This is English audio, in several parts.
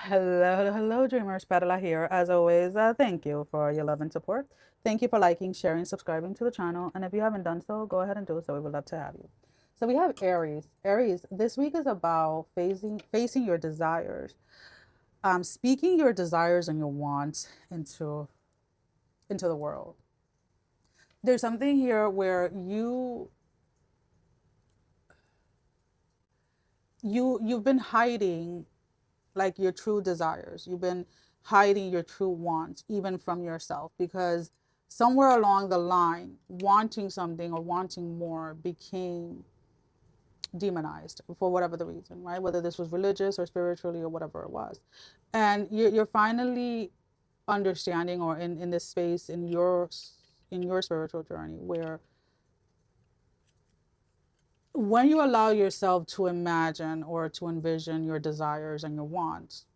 Hello, dreamers. Perla here. As always, thank you for your love and support. Thank you for liking, sharing, subscribing to the channel. And if you haven't done so, go ahead and do so. We would love to have you. So we have Aries. Aries, this week is about facing your desires, speaking your desires and your wants into the world. There's something here where you've been hiding like your true desires. You've been hiding your true wants, even from yourself, because somewhere along the line, wanting something or wanting more became demonized for whatever the reason, right? Whether this was religious or spiritually or whatever it was. And you're finally understanding or in this space in your spiritual journey where when you allow yourself to imagine or to envision your desires and your wants,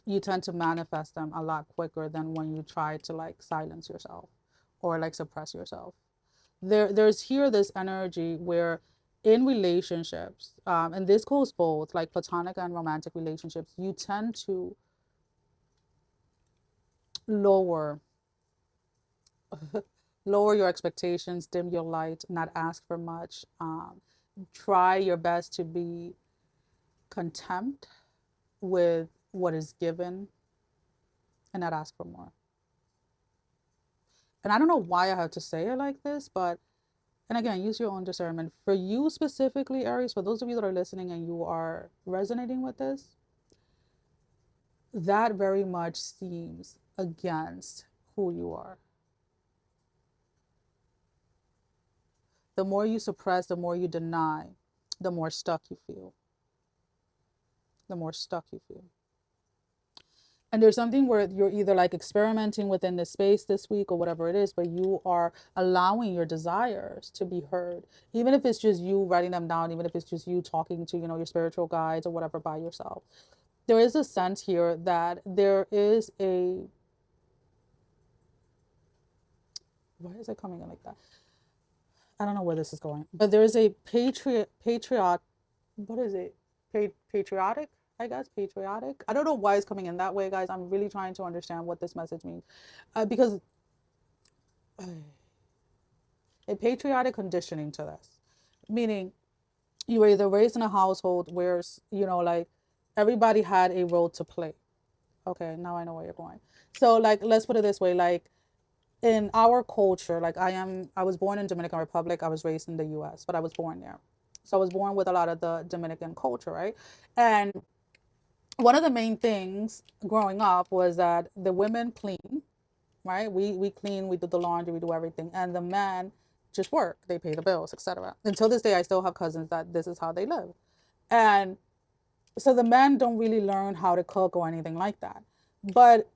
you tend to manifest them a lot quicker than when you try to like silence yourself or like suppress yourself. There's here this energy where in relationships, and this goes both like platonic and romantic relationships, you tend to lower lower your expectations, dim your light, not ask for much, try your best to be content with what is given and not ask for more. And I don't know why I have to say it like this, but and again, use your own discernment. For you specifically, Aries, for those of you that are listening and you are resonating with this, that very much seems against who you are. The more you suppress, the more you deny, the more stuck you feel. The more stuck you feel. And there's something where you're either like experimenting within this space this week or whatever it is, but you are allowing your desires to be heard, even if it's just you writing them down, even if it's just you talking to, your spiritual guides or whatever by yourself. There is a sense here that there is a, why is it coming in like that? I don't know where this is going, but there is a what is it? Patriotic, I guess, patriotic. I don't know why it's coming in that way, guys. I'm really trying to understand what this message means. Because a patriotic conditioning to this, meaning you were either raised in a household where, like everybody had a role to play. Okay, now I know where you're going. So, like, let's put it this way, like, in our culture, like I was born in Dominican Republic. I was raised in the US, but I was born there. So I was born with a lot of the Dominican culture, right? And one of the main things growing up was that the women clean, right? We clean, we do the laundry, we do everything, and the men just work. They pay the bills, etc. Until this day, I still have cousins that this is how they live, and so the men don't really learn how to cook or anything like that. But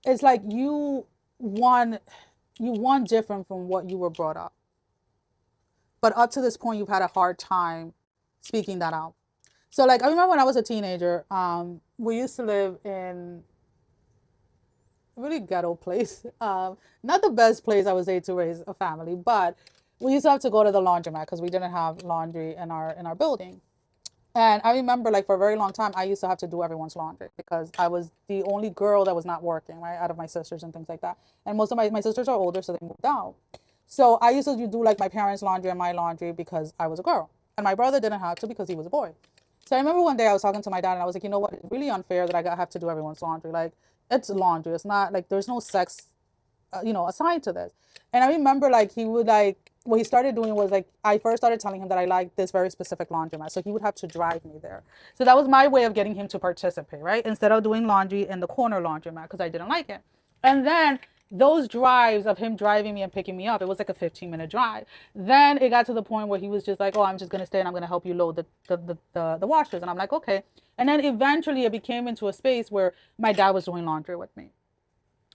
it's like you want different from what you were brought up. But up to this point, you've had a hard time speaking that out. So like I remember when I was a teenager, we used to live in a really ghetto place. Not the best place I would say to raise a family, but we used to have to go to the laundromat because we didn't have laundry in our building. And I remember, like, for a very long time, I used to have to do everyone's laundry because I was the only girl that was not working, right, out of my sisters and things like that. And most of my sisters are older, so they moved out. So I used to do, like, my parents' laundry and my laundry because I was a girl. And my brother didn't have to because he was a boy. So I remember one day I was talking to my dad, and I was like, you know what? It's really unfair that I have to do everyone's laundry. Like, it's laundry. It's not, like, there's no sex assigned to this. And I remember like he would like what he started doing was like I first started telling him that I liked this very specific laundromat. So he would have to drive me there. So that was my way of getting him to participate, right? Instead of doing laundry in the corner laundromat because I didn't like it. And then those drives of him driving me and picking me up, it was like a 15-minute drive. Then it got to the point where he was just like, oh, I'm just gonna stay and I'm gonna help you load the washers. And I'm like, okay. And then eventually it became into a space where my dad was doing laundry with me,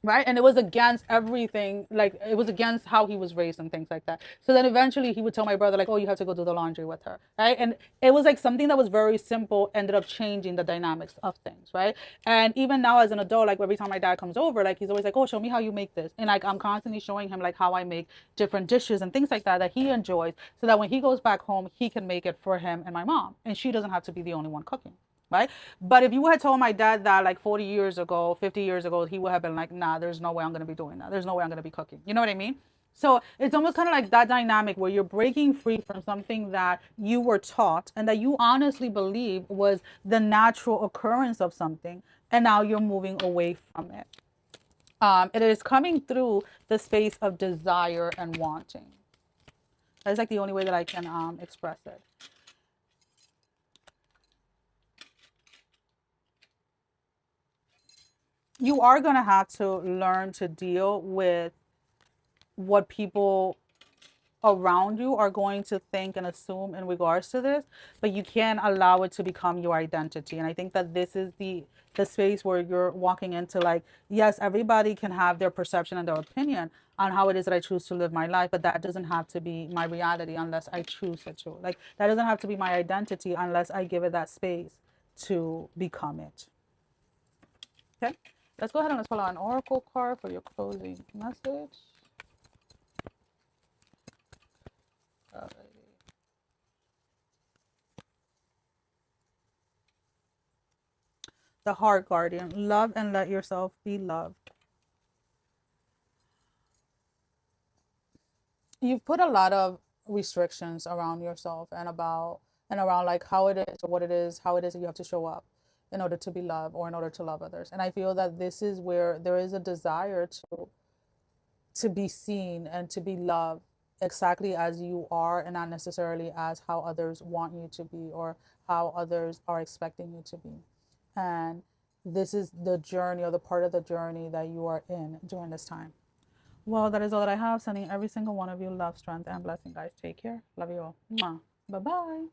right? And it was against everything, like it was against how he was raised and things like that. So then eventually he would tell my brother like, oh, you have to go do the laundry with her, right? And it was like something that was very simple ended up changing the dynamics of things, right? And even now as an adult, like every time my dad comes over, like he's always like, oh, show me how you make this. And like I'm constantly showing him like how I make different dishes and things like that he enjoys, so that when he goes back home he can make it for him and my mom, and she doesn't have to be the only one cooking. right? But if you had told my dad that like 40 years ago, 50 years ago, he would have been like, nah, there's no way I'm going to be doing that. There's no way I'm going to be cooking. You know what I mean? So it's almost kind of like that dynamic where you're breaking free from something that you were taught and that you honestly believe was the natural occurrence of something. And now you're moving away from it. It is coming through the space of desire and wanting. That's like the only way that I can express it. You are going to have to learn to deal with what people around you are going to think and assume in regards to this, but you can't allow it to become your identity. And I think that this is the space where you're walking into, like, yes, everybody can have their perception and their opinion on how it is that I choose to live my life, but that doesn't have to be my reality unless I choose it to. Like, that doesn't have to be my identity unless I give it that space to become it. Okay, let's go ahead and let's pull out an oracle card for your closing message. Alrighty. The Heart Guardian. Love and let yourself be loved. You've put a lot of restrictions around yourself and about and around like how it is or what it is, how it is that you have to show up in order to be loved or in order to love others. And I feel that this is where there is a desire to be seen and to be loved exactly as you are and not necessarily as how others want you to be or how others are expecting you to be. And this is the journey or the part of the journey that you are in during this time. Well, that is all that I have. Sending every single one of you love, strength, and blessing, guys. Take care. Love you all. Bye bye.